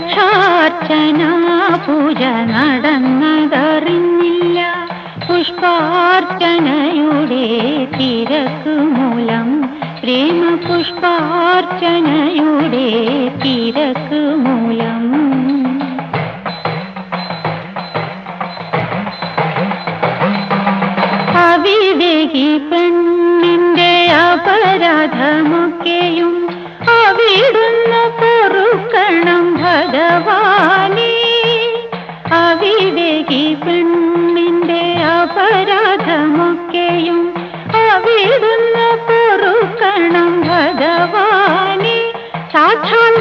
ലക്ഷാർച്ചന പൂജ നടന്നതറിഞ്ഞില്ല. പുഷ്പാർച്ചനയുടെ തിരക്ക് മൂലം, പ്രേമ പുഷ്പാർച്ചനയുടെ തിരക്ക് മൂലം. അവിവേകി പെണ്ണിന്റെ അപരാധമൊക്കെയും അവിടുന്ന് പൊറുക്കണം ഭഗവാനേ. അവിവേകി പെണ്ണിന്റെ അപരാധമൊക്കെയും അവിടുന്ന് പൊറുക്കണം ഭഗവാനേ. സാക്ഷാൽ